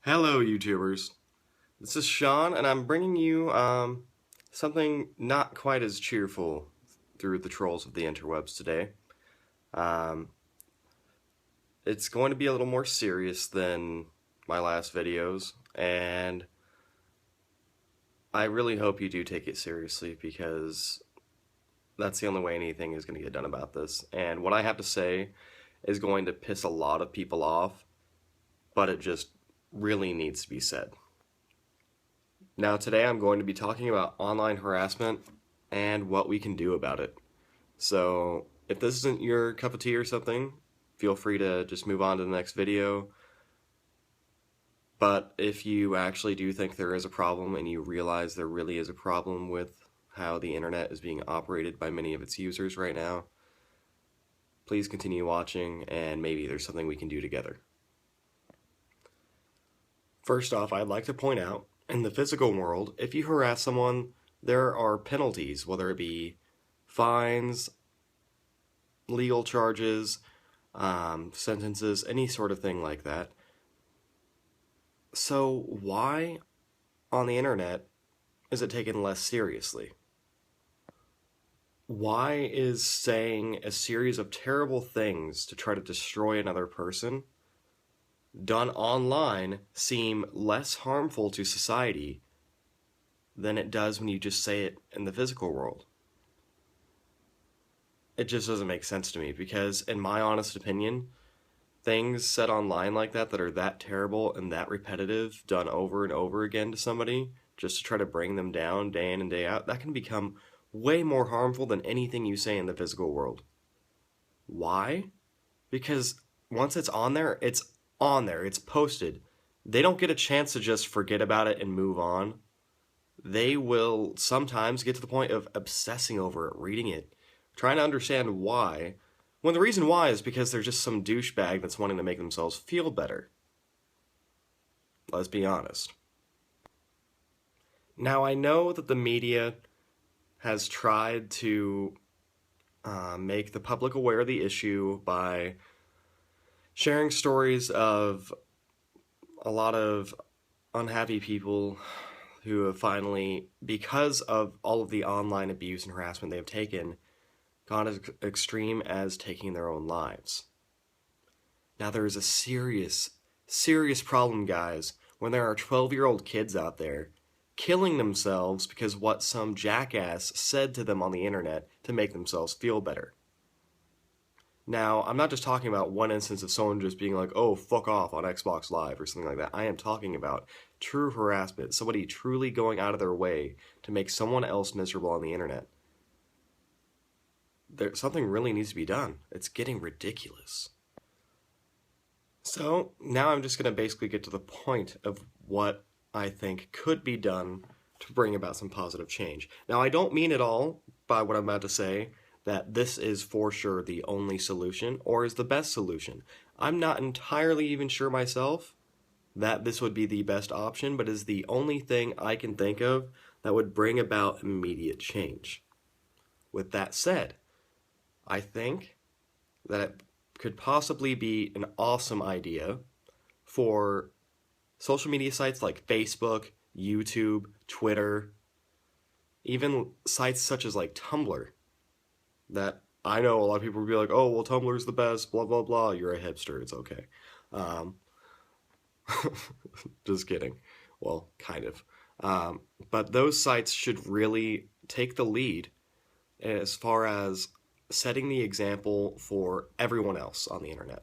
Hello, YouTubers. This is Sean, and I'm bringing you something not quite as cheerful through the trolls of the interwebs today. Um, it's going to be a little more serious than my last videos, and I really hope you do take it seriously because that's the only way anything is going to get done about this. And what I have to say is going to piss a lot of people off, but it just really needs to be said. Now today I'm going to be talking about online harassment and what we can do about it. So if this isn't your cup of tea or something, feel free to just move on to the next video. But if you actually do think there is a problem and you realize there really is a problem with how the internet is being operated by many of its users right now, please continue watching and maybe there's something we can do together. First off, I'd like to point out, in the physical world, if you harass someone, there are penalties, whether it be fines, legal charges, sentences, any sort of thing like that. So why, on the internet, is it taken less seriously? Why is saying a series of terrible things to try to destroy another person done online seem less harmful to society than it does when you just say it in the physical world? It just doesn't make sense to me because, in my honest opinion, things said online like that are that terrible and that repetitive, done over and over again to somebody just to try to bring them down day in and day out, that can become way more harmful than anything you say in the physical world. Why? Because once it's on there, it's posted. They don't get a chance to just forget about it and move on. They will sometimes get to the point of obsessing over it, reading it, trying to understand why, when the reason why is because there's just some douchebag that's wanting to make themselves feel better. Let's be honest. Now, I know that the media has tried to make the public aware of the issue by sharing stories of a lot of unhappy people who have finally, because of all of the online abuse and harassment they've taken, gone as extreme as taking their own lives. Now there is a serious problem, guys, when there are 12-year-old kids out there killing themselves because what some jackass said to them on the internet to make themselves feel better. Now, I'm not just talking about one instance of someone just being like, oh, fuck off on Xbox Live or something like that. I am talking about true harassment, somebody truly going out of their way to make someone else miserable on the internet. Something really needs to be done. It's getting ridiculous. So, now I'm just going to basically get to the point of what I think could be done to bring about some positive change. Now, I don't mean at all by what I'm about to say that this is for sure the only solution or is the best solution. I'm not entirely even sure myself that this would be the best option, but is the only thing I can think of that would bring about immediate change. With that said, I think that it could possibly be an awesome idea for social media sites like Facebook, YouTube, Twitter, even sites such as like Tumblr, that I know a lot of people would be like, oh, well, Tumblr's the best, blah, blah, blah. You're a hipster, it's okay. Just kidding. Well, kind of. But those sites should really take the lead as far as setting the example for everyone else on the internet.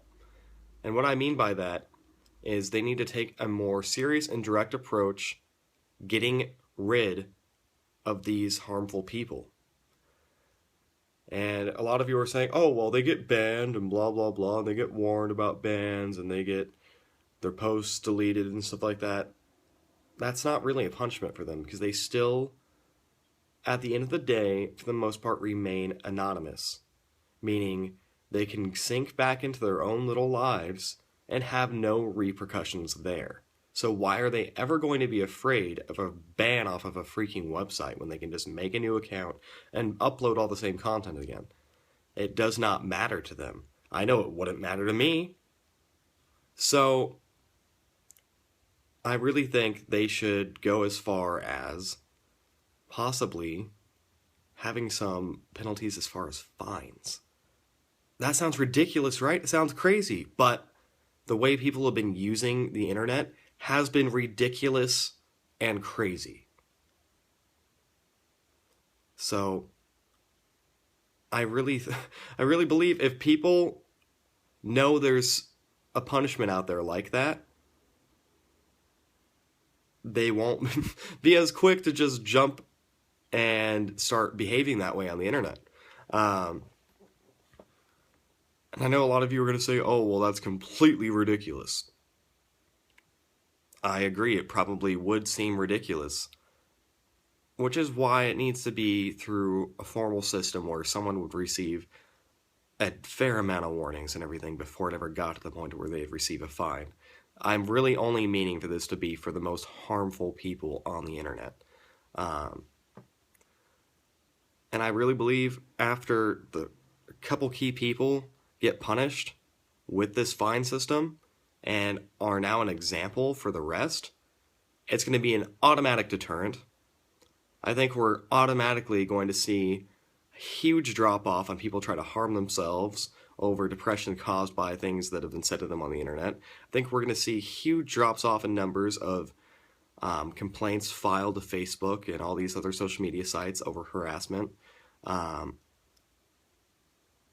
And what I mean by that is they need to take a more serious and direct approach getting rid of these harmful people. And a lot of you are saying, oh, well, they get banned and blah, blah, blah, and they get warned about bans and they get their posts deleted and stuff like that. That's not really a punishment for them because they still, at the end of the day, for the most part, remain anonymous. Meaning they can sink back into their own little lives and have no repercussions there. So why are they ever going to be afraid of a ban off of a freaking website when they can just make a new account and upload all the same content again? It does not matter to them. I know it wouldn't matter to me. So I really think they should go as far as possibly having some penalties as far as fines. That sounds ridiculous, right? It sounds crazy, but the way people have been using the internet has been ridiculous and crazy. So I really, I really believe if people know there's a punishment out there like that, they won't be as quick to just jump and start behaving that way on the internet. Um, and I know a lot of you are going to say, oh, well, that's completely ridiculous. I agree, it probably would seem ridiculous, which is why it needs to be through a formal system where someone would receive a fair amount of warnings and everything before it ever got to the point where they'd receive a fine. I'm really only meaning for this to be for the most harmful people on the internet. Um, and I really believe after the couple key people get punished with this fine system and are now an example for the rest, it's going to be an automatic deterrent. I think we're automatically going to see a huge drop off on people trying to harm themselves over depression caused by things that have been said to them on the internet. I think we're going to see huge drops off in numbers of complaints filed to Facebook and all these other social media sites over harassment. Um,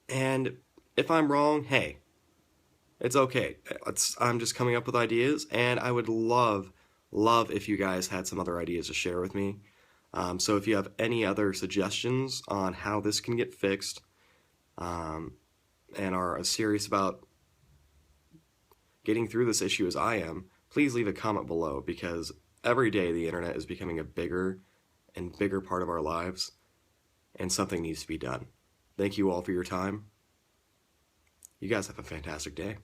and if I'm wrong, hey, it's okay. I'm just coming up with ideas, and I would love if you guys had some other ideas to share with me. So if you have any other suggestions on how this can get fixed, um, and are as serious about getting through this issue as I am, please leave a comment below, because every day the internet is becoming a bigger and bigger part of our lives, and something needs to be done. Thank you all for your time. You guys have a fantastic day.